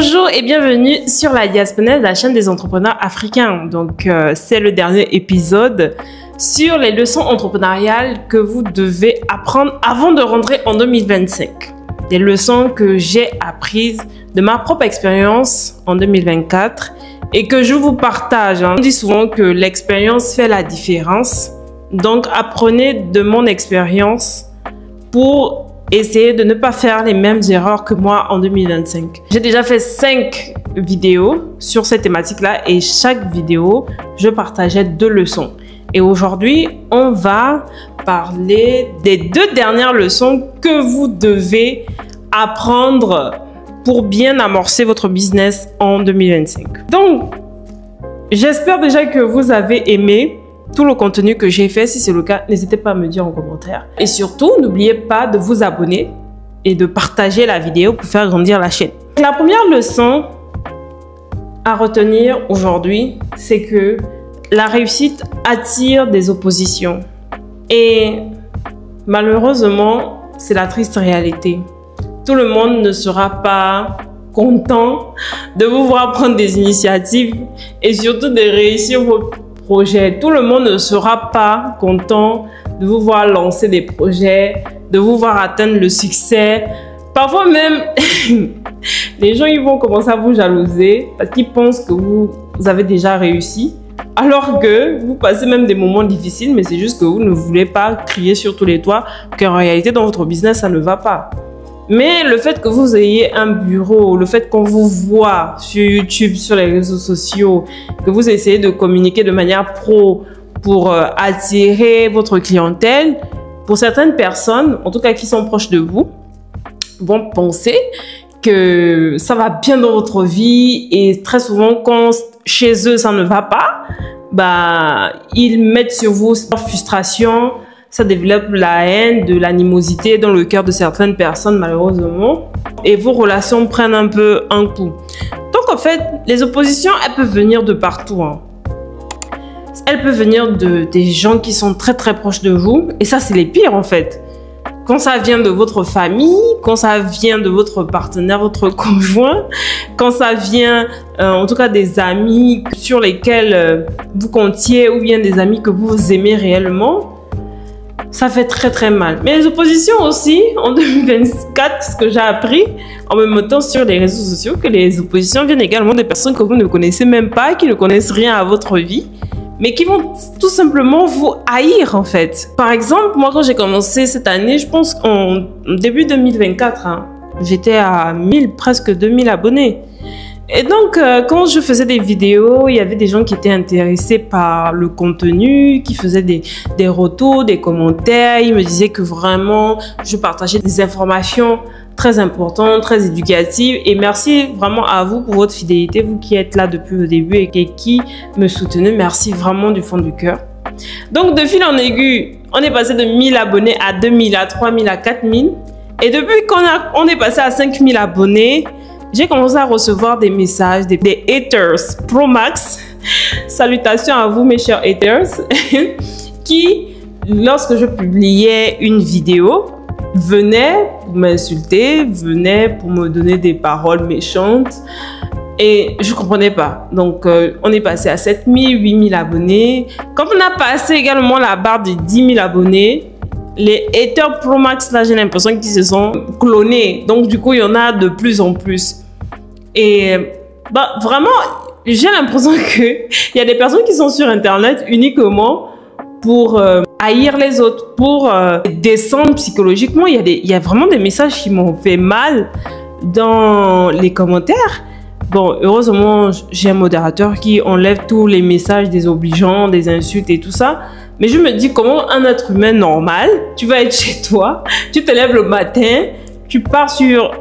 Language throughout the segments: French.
Bonjour et bienvenue sur la Diaspora, la chaîne des entrepreneurs africains. Donc, c'est le dernier épisode sur les leçons entrepreneuriales que vous devez apprendre avant de rentrer en 2025. Des leçons que j'ai apprises de ma propre expérience en 2024 et que je vous partage. On dit souvent que l'expérience fait la différence. Donc, apprenez de mon expérience pour essayer de ne pas faire les mêmes erreurs que moi en 2025. J'ai déjà fait 5 vidéos sur cette thématique-là et chaque vidéo, je partageais 2 leçons. Et aujourd'hui, on va parler des 2 dernières leçons que vous devez apprendre pour bien amorcer votre business en 2025. Donc, j'espère déjà que vous avez aimé tout le contenu que j'ai fait. Si c'est le cas, n'hésitez pas à me dire en commentaire. Et surtout, n'oubliez pas de vous abonner et de partager la vidéo pour faire grandir la chaîne. La première leçon à retenir aujourd'hui, c'est que la réussite attire des oppositions. Et malheureusement, c'est la triste réalité. Tout le monde ne sera pas content de vous voir prendre des initiatives et surtout de réussir vos projets. Tout le monde ne sera pas content de vous voir lancer des projets, de vous voir atteindre le succès. Parfois même, les gens ils vont commencer à vous jalouser parce qu'ils pensent que vous avez déjà réussi. Alors que vous passez même des moments difficiles, mais c'est juste que vous ne voulez pas crier sur tous les toits qu'en réalité dans votre business ça ne va pas. Mais le fait que vous ayez un bureau, le fait qu'on vous voit sur YouTube, sur les réseaux sociaux, que vous essayez de communiquer de manière pro pour attirer votre clientèle, pour certaines personnes, en tout cas qui sont proches de vous, vont penser que ça va bien dans votre vie et très souvent quand chez eux ça ne va pas, bah, ils mettent sur vous leur frustration. Ça développe la haine, de l'animosité dans le cœur de certaines personnes, malheureusement. Et vos relations prennent un peu un coup. Donc, en fait, les oppositions, elles peuvent venir de partout. Hein. Elles peuvent venir des gens qui sont très, très proches de vous. Et ça, c'est les pires, en fait. Quand ça vient de votre famille, quand ça vient de votre partenaire, votre conjoint, quand ça vient, en tout cas, des amis sur lesquels vous comptiez ou bien des amis que vous aimez réellement, ça fait très très mal. Mais les oppositions aussi, en 2024, ce que j'ai appris en me mettant sur les réseaux sociaux, que les oppositions viennent également des personnes que vous ne connaissez même pas, qui ne connaissent rien à votre vie, mais qui vont tout simplement vous haïr en fait. Par exemple, moi quand j'ai commencé cette année, je pense qu'en début 2024, hein, j'étais à 1000, presque 2000 abonnés. Et donc, quand je faisais des vidéos, il y avait des gens qui étaient intéressés par le contenu, qui faisaient des retours, des commentaires. Ils me disaient que vraiment, je partageais des informations très importantes, très éducatives. Et merci vraiment à vous pour votre fidélité, vous qui êtes là depuis le début et qui me soutenez. Merci vraiment du fond du cœur. Donc, de fil en aiguille, on est passé de 1000 abonnés à 2000, à 3000, à 4000. Et depuis qu'on est passé à 5000 abonnés, j'ai commencé à recevoir des messages, des haters Pro Max. Salutations à vous, mes chers haters, qui, lorsque je publiais une vidéo, venaient pour m'insulter, venaient pour me donner des paroles méchantes. Et je ne comprenais pas. Donc, on est passé à 7000, 8000 abonnés. Quand on a passé également la barre de 10 000 abonnés, les haters Pro Max, là, j'ai l'impression qu'ils se sont clonés. Donc, du coup, il y en a de plus en plus. Et bah, vraiment, j'ai l'impression qu'il y a des personnes qui sont sur Internet uniquement pour haïr les autres, pour descendre psychologiquement. Il y a vraiment des messages qui m'ont fait mal dans les commentaires. Bon, heureusement, j'ai un modérateur qui enlève tous les messages désobligeants, des insultes et tout ça. Mais je me dis, comment un être humain normal, tu vas être chez toi, tu te lèves le matin, tu pars sur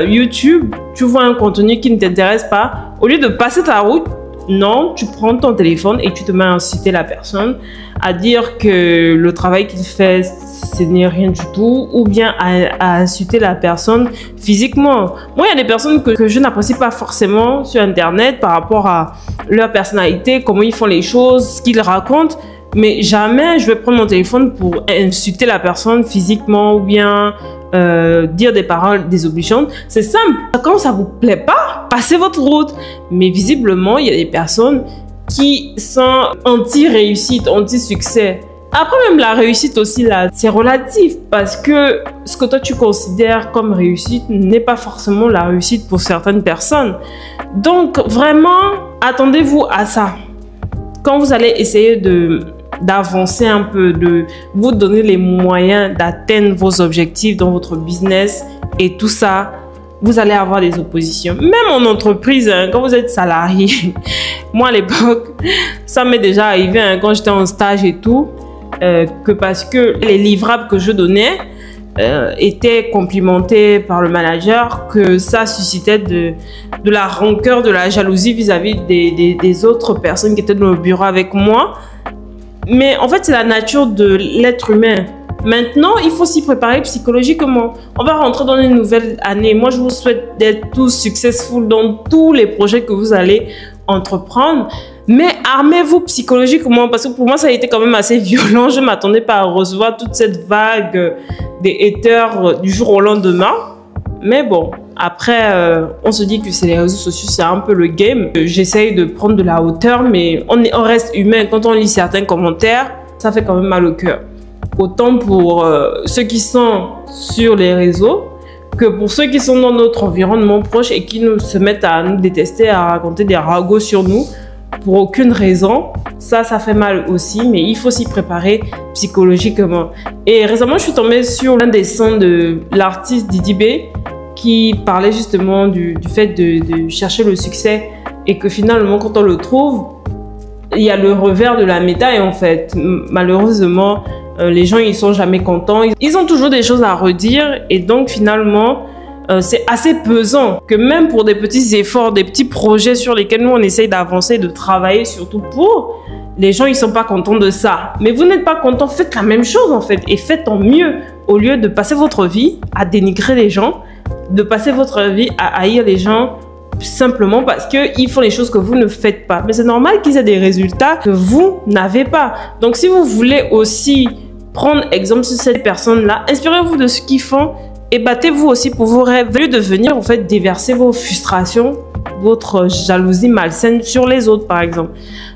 YouTube, tu vois un contenu qui ne t'intéresse pas. Au lieu de passer ta route, non, tu prends ton téléphone et tu te mets à inciter la personne, à dire que le travail qu'il fait, ce n'est rien du tout, ou bien à insulter la personne physiquement. Moi, il y a des personnes que je n'apprécie pas forcément sur Internet par rapport à leur personnalité, comment ils font les choses, ce qu'ils racontent. Mais jamais je vais prendre mon téléphone pour insulter la personne physiquement ou bien dire des paroles désobligeantes. C'est simple. Quand ça vous plaît pas, passez votre route. Mais visiblement, il y a des personnes qui sont anti-réussite, anti-succès. Après, même la réussite aussi, là, c'est relatif parce que ce que toi, tu considères comme réussite n'est pas forcément la réussite pour certaines personnes. Donc, vraiment, attendez-vous à ça. Quand vous allez essayer d'avancer un peu, de vous donner les moyens d'atteindre vos objectifs dans votre business et tout ça, vous allez avoir des oppositions. Même en entreprise, hein, quand vous êtes salarié, moi à l'époque, ça m'est déjà arrivé hein, quand j'étais en stage et tout, que parce que les livrables que je donnais étaient complimentés par le manager, que ça suscitait de la rancœur, de la jalousie vis-à-vis des autres personnes qui étaient dans le bureau avec moi. Mais en fait, c'est la nature de l'être humain. Maintenant, il faut s'y préparer psychologiquement. On va rentrer dans une nouvelle année. Moi, je vous souhaite d'être tous successful dans tous les projets que vous allez entreprendre. Mais armez-vous psychologiquement parce que pour moi, ça a été quand même assez violent. Je ne m'attendais pas à recevoir toute cette vague des haters du jour au lendemain. Mais bon, après, on se dit que c'est les réseaux sociaux, c'est un peu le game. J'essaye de prendre de la hauteur, mais on reste humain. Quand on lit certains commentaires, ça fait quand même mal au cœur. Autant pour ceux qui sont sur les réseaux que pour ceux qui sont dans notre environnement proche et qui se mettent à nous détester, à raconter des ragots sur nous pour aucune raison. Ça fait mal aussi, mais il faut s'y préparer psychologiquement. Et récemment, je suis tombée sur l'un des sons de l'artiste Didi B qui parlait justement du fait de chercher le succès et que finalement, quand on le trouve, il y a le revers de la médaille en fait. Malheureusement, les gens ils sont jamais contents. Ils ont toujours des choses à redire et donc finalement, c'est assez pesant que même pour des petits efforts, des petits projets sur lesquels nous on essaye d'avancer, de travailler surtout pour, les gens ils sont pas contents de ça. Mais vous n'êtes pas content, faites la même chose en fait et faites en mieux au lieu de passer votre vie à dénigrer les gens, de passer votre vie à haïr les gens simplement parce qu'ils font les choses que vous ne faites pas. Mais c'est normal qu'ils aient des résultats que vous n'avez pas. Donc si vous voulez aussi prendre exemple sur cette personne-là, inspirez-vous de ce qu'ils font et battez-vous aussi pour vos rêves. Au lieu de venir en fait déverser vos frustrations, votre jalousie malsaine sur les autres par exemple.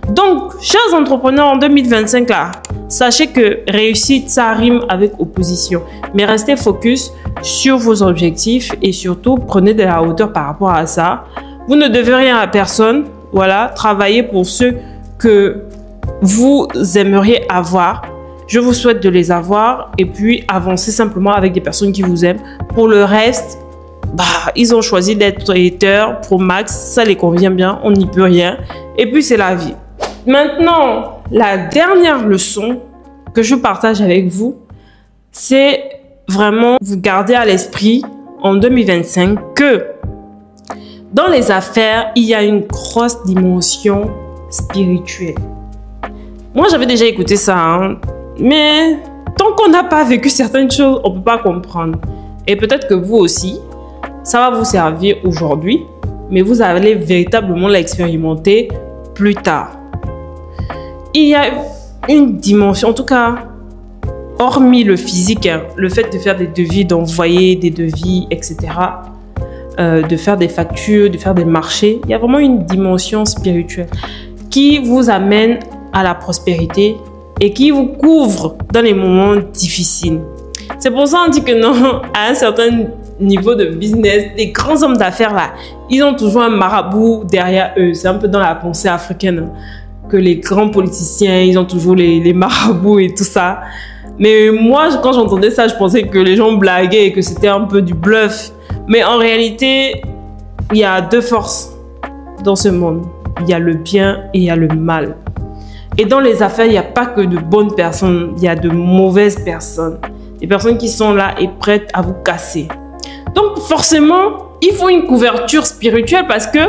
Donc, chers entrepreneurs en 2025 là, sachez que réussite ça rime avec opposition. Mais restez focus sur vos objectifs et surtout prenez de la hauteur par rapport à ça. Vous ne devez rien à personne. Voilà, travaillez pour ceux que vous aimeriez avoir. Je vous souhaite de les avoir et puis avancez simplement avec des personnes qui vous aiment. Pour le reste, ils ont choisi d'être haters pro max, ça les convient bien, on n'y peut rien. Et puis c'est la vie. Maintenant, la dernière leçon que je partage avec vous, c'est vraiment vous garder à l'esprit en 2025 que dans les affaires, il y a une grosse dimension spirituelle. Moi, j'avais déjà écouté ça, hein, mais tant qu'on n'a pas vécu certaines choses, on ne peut pas comprendre. Et peut-être que vous aussi, ça va vous servir aujourd'hui, mais vous allez véritablement l'expérimenter plus tard. Il y a une dimension, en tout cas, hormis le physique, hein, le fait de faire des devis, d'envoyer des devis, etc., de faire des factures, de faire des marchés, il y a vraiment une dimension spirituelle qui vous amène à la prospérité et qui vous couvre dans les moments difficiles. C'est pour ça qu'on dit que non, à un certain niveau de business, les grands hommes d'affaires là, ils ont toujours un marabout derrière eux. C'est un peu dans la pensée africaine que les grands politiciens, ils ont toujours les marabouts et tout ça. Mais moi, quand j'entendais ça, je pensais que les gens blaguaient et que c'était un peu du bluff. Mais en réalité, il y a deux forces dans ce monde. Il y a le bien et il y a le mal. Et dans les affaires, il n'y a pas que de bonnes personnes, il y a de mauvaises personnes. Des personnes qui sont là et prêtes à vous casser. Donc forcément, il faut une couverture spirituelle parce que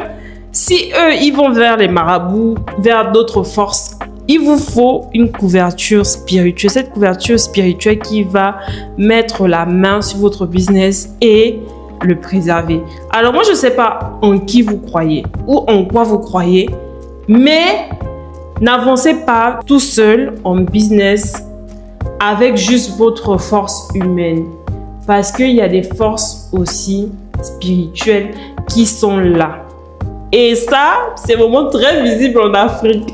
si eux, ils vont vers les marabouts, vers d'autres forces, il vous faut une couverture spirituelle. Cette couverture spirituelle qui va mettre la main sur votre business et le préserver. Alors moi, je ne sais pas en qui vous croyez ou en quoi vous croyez, mais n'avancez pas tout seul en business avec juste votre force humaine. Parce qu'il y a des forces aussi spirituelles qui sont là. Et ça, c'est vraiment très visible en Afrique.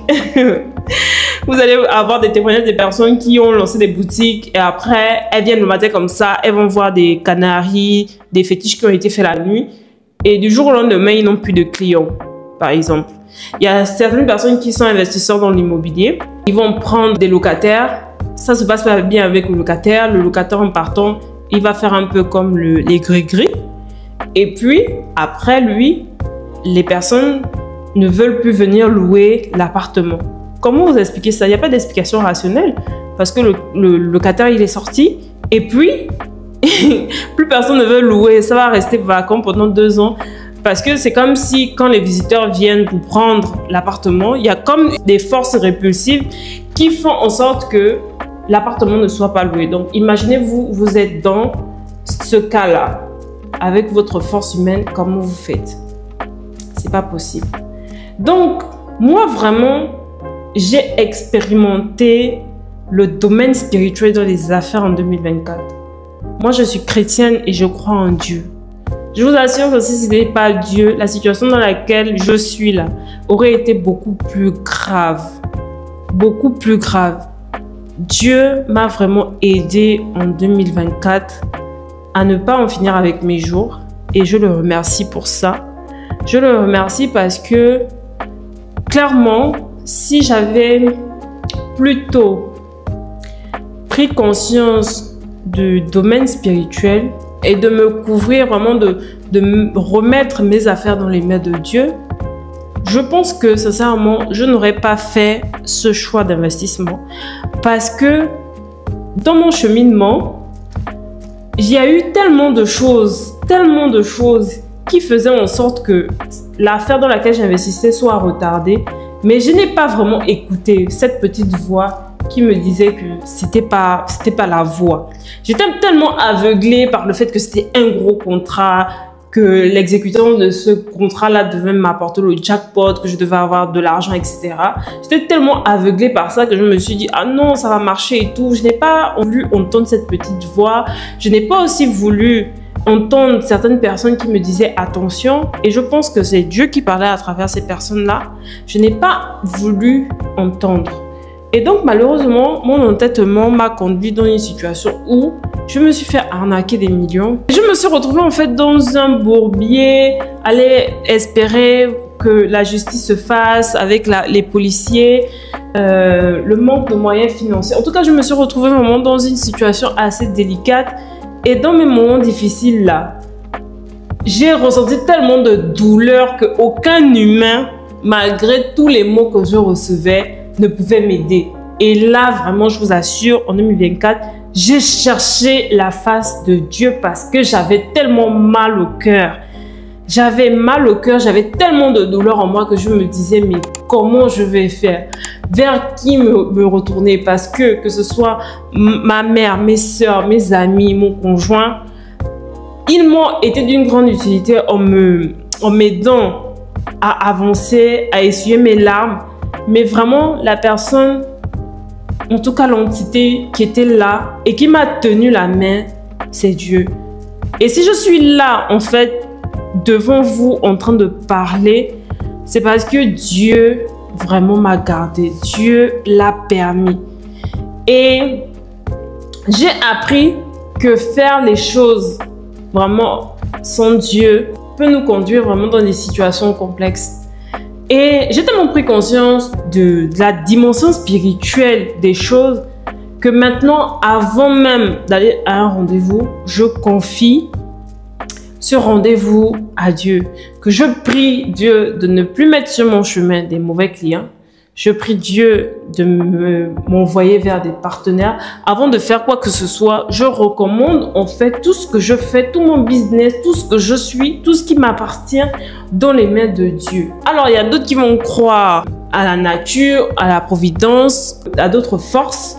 Vous allez avoir des témoignages de personnes qui ont lancé des boutiques et après, elles viennent le matin comme ça, elles vont voir des canaris, des fétiches qui ont été faits la nuit. Et du jour au lendemain, ils n'ont plus de clients, par exemple. Il y a certaines personnes qui sont investisseurs dans l'immobilier. Ils vont prendre des locataires. Ça se passe pas bien avec le locataire. Le locataire, en partant, il va faire un peu comme les gris-gris. Et puis, après lui, les personnes ne veulent plus venir louer l'appartement. Comment vous expliquez ça? Il n'y a pas d'explication rationnelle. Parce que le locataire, il est sorti. Et puis, plus personne ne veut louer. Ça va rester vacant pendant 2 ans. Parce que c'est comme si quand les visiteurs viennent pour prendre l'appartement, il y a comme des forces répulsives qui font en sorte que l'appartement ne soit pas loué. Donc, imaginez-vous, vous êtes dans ce cas-là. Avec votre force humaine, comment vous faites? C'est pas possible. Donc, moi, vraiment, j'ai expérimenté le domaine spirituel dans les affaires en 2024. Moi, je suis chrétienne et je crois en Dieu. Je vous assure que si ce n'était pas Dieu, la situation dans laquelle je suis là aurait été beaucoup plus grave. Beaucoup plus grave. Dieu m'a vraiment aidé en 2024 à ne pas en finir avec mes jours. Et je le remercie pour ça. Je le remercie parce que, clairement, si j'avais plutôt pris conscience du domaine spirituel et de me couvrir vraiment, de me remettre mes affaires dans les mains de Dieu, je pense que, sincèrement, je n'aurais pas fait ce choix d'investissement. Parce que, dans mon cheminement, il y a eu tellement de choses qui faisaient en sorte que l'affaire dans laquelle j'investissais soit retardée. Mais je n'ai pas vraiment écouté cette petite voix qui me disait que c'était pas la voie. J'étais tellement aveuglée par le fait que c'était un gros contrat, que l'exécution de ce contrat-là devait m'apporter le jackpot, que je devais avoir de l'argent, etc. J'étais tellement aveuglée par ça que je me suis dit, ah non, ça va marcher et tout. Je n'ai pas voulu entendre cette petite voix. Je n'ai pas aussi voulu entendre certaines personnes qui me disaient attention. Et je pense que c'est Dieu qui parlait à travers ces personnes-là. Je n'ai pas voulu entendre. Et donc, malheureusement, mon entêtement m'a conduit dans une situation où je me suis fait arnaquer des millions. Je me suis retrouvée en fait dans un bourbier, aller espérer que la justice se fasse avec les policiers, le manque de moyens financiers. En tout cas, je me suis retrouvée vraiment dans une situation assez délicate. Et dans mes moments difficiles là, j'ai ressenti tellement de douleur qu'aucun humain, malgré tous les mots que je recevais, ne pouvait m'aider. Et là, vraiment, je vous assure, en 2024, j'ai cherché la face de Dieu parce que j'avais tellement mal au cœur. J'avais mal au cœur, j'avais tellement de douleur en moi que je me disais, mais comment je vais faire? Vers qui me retourner? Parce que ce soit ma mère, mes soeurs, mes amis, mon conjoint, ils m'ont été d'une grande utilité en m'aidant à avancer, à essuyer mes larmes. Mais vraiment, la personne, en tout cas l'entité qui était là et qui m'a tenu la main, c'est Dieu. Et si je suis là, en fait, devant vous, en train de parler, c'est parce que Dieu vraiment m'a gardé. Dieu l'a permis. Et j'ai appris que faire les choses vraiment sans Dieu peut nous conduire vraiment dans des situations complexes. Et j'ai tellement pris conscience de la dimension spirituelle des choses que maintenant, avant même d'aller à un rendez-vous, je confie ce rendez-vous à Dieu. Que je prie Dieu de ne plus mettre sur mon chemin des mauvais clients. Je prie Dieu de m'envoyer vers des partenaires. Avant de faire quoi que ce soit, je recommande en fait tout ce que je fais, tout mon business, tout ce que je suis, tout ce qui m'appartient dans les mains de Dieu. Alors, il y a d'autres qui vont croire à la nature, à la providence, à d'autres forces.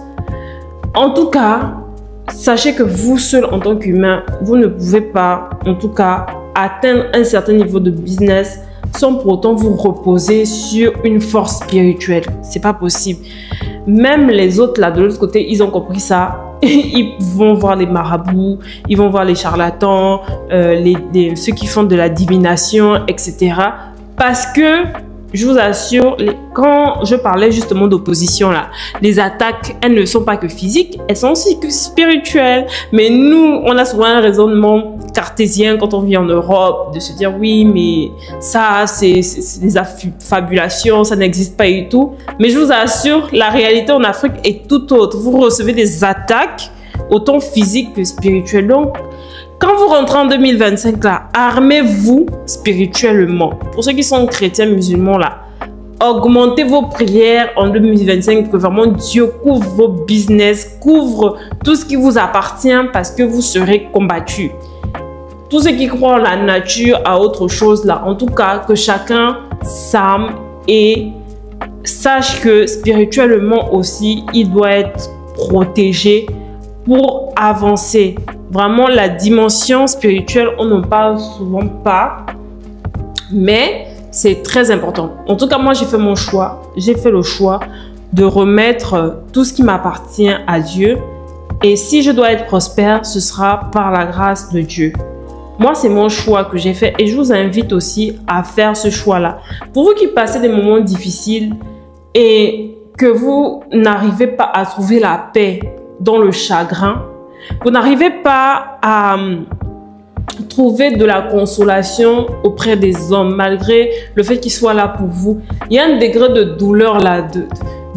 En tout cas, sachez que vous seul en tant qu'humain, vous ne pouvez pas, en tout cas, atteindre un certain niveau de business sans pour autant vous reposer sur une force spirituelle. C'est pas possible. Même les autres là de l'autre côté, ils ont compris ça. ils vont voir les marabouts, ils vont voir les charlatans, ceux qui font de la divination, etc. Parce que, je vous assure, quand je parlais justement d'opposition là, les attaques, elles ne sont pas que physiques, elles sont aussi que spirituelles. Mais nous, on a souvent un raisonnement cartésien quand on vit en Europe, de se dire oui, mais ça, c'est des affabulations, ça n'existe pas et tout. Mais je vous assure, la réalité en Afrique est tout autre. Vous recevez des attaques, autant physiques que spirituelles. Donc, quand vous rentrez en 2025, là, armez-vous spirituellement. Pour ceux qui sont chrétiens, musulmans, là, augmentez vos prières en 2025 pour que vraiment Dieu couvre vos business, couvre tout ce qui vous appartient parce que vous serez combattus. Tous ceux qui croient en la nature, à autre chose, là, en tout cas, que chacun s'arme et sache que spirituellement aussi, il doit être protégé pour avancer. Vraiment, la dimension spirituelle, on n'en parle souvent pas, mais c'est très important. En tout cas, moi, j'ai fait mon choix. J'ai fait le choix de remettre tout ce qui m'appartient à Dieu. Et si je dois être prospère, ce sera par la grâce de Dieu. Moi, c'est mon choix que j'ai fait et je vous invite aussi à faire ce choix-là. Pour vous qui passez des moments difficiles et que vous n'arrivez pas à trouver la paix dans le chagrin, vous n'arrivez pas à trouver de la consolation auprès des hommes, malgré le fait qu'ils soient là pour vous. Il y a un degré de douleur là,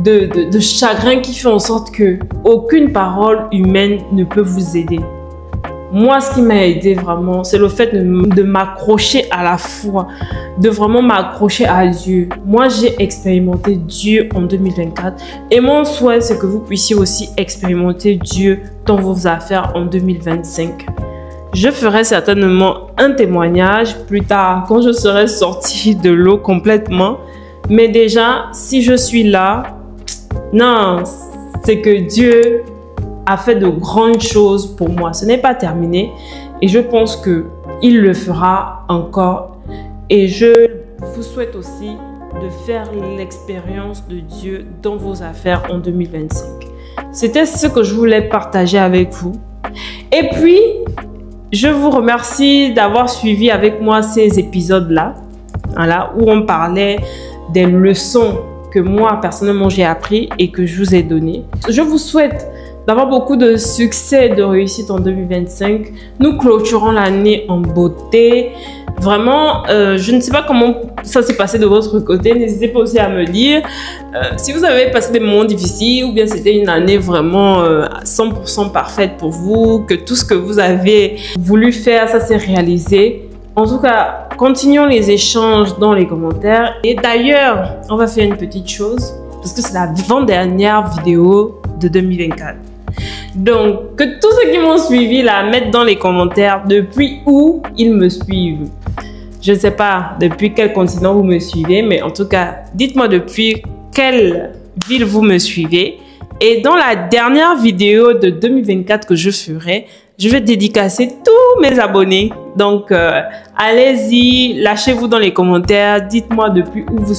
de chagrin qui fait en sorte que aucune parole humaine ne peut vous aider. Moi, ce qui m'a aidé vraiment, c'est le fait de m'accrocher à la foi, de vraiment m'accrocher à Dieu. Moi, j'ai expérimenté Dieu en 2024 et mon souhait, c'est que vous puissiez aussi expérimenter Dieu dans vos affaires en 2025. Je ferai certainement un témoignage plus tard quand je serai sortie de l'eau complètement. Mais déjà, si je suis là, non, c'est que Dieu a fait de grandes choses pour moi. Ce n'est pas terminé et je pense qu'il le fera encore. Et je vous souhaite aussi de faire l'expérience de Dieu dans vos affaires en 2025. C'était ce que je voulais partager avec vous. Et puis, je vous remercie d'avoir suivi avec moi ces épisodes-là, voilà, où on parlait des leçons que moi, personnellement, j'ai appris et que je vous ai données. Je vous souhaite d'avoir beaucoup de succès et de réussite en 2025. Nous clôturons l'année en beauté. Vraiment, je ne sais pas comment ça s'est passé de votre côté. N'hésitez pas aussi à me dire si vous avez passé des moments difficiles ou bien c'était une année vraiment 100% parfaite pour vous, que tout ce que vous avez voulu faire, ça s'est réalisé. En tout cas, continuons les échanges dans les commentaires. Et d'ailleurs, on va faire une petite chose parce que c'est la avant-dernière vidéo de 2024. Donc, que tous ceux qui m'ont suivi la mettent dans les commentaires depuis où ils me suivent. Je ne sais pas depuis quel continent vous me suivez, mais en tout cas, dites-moi depuis quelle ville vous me suivez. Et dans la dernière vidéo de 2024 que je ferai, je vais dédicacer tous mes abonnés. Donc, allez-y, lâchez-vous dans les commentaires. Dites-moi depuis où vous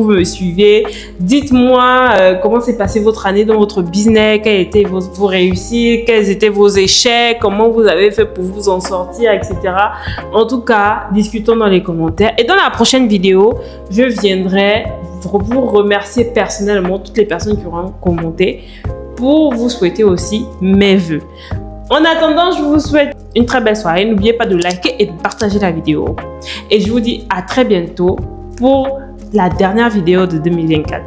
me suivez. Dites-moi comment s'est passée votre année dans votre business, quelles étaient vos réussites, quels étaient vos échecs, comment vous avez fait pour vous en sortir, etc. En tout cas, discutons dans les commentaires. Et dans la prochaine vidéo, je viendrai vous remercier personnellement, toutes les personnes qui auront commenté, pour vous souhaiter aussi mes vœux. En attendant, je vous souhaite une très belle soirée. N'oubliez pas de liker et de partager la vidéo. Et je vous dis à très bientôt pour la dernière vidéo de 2024.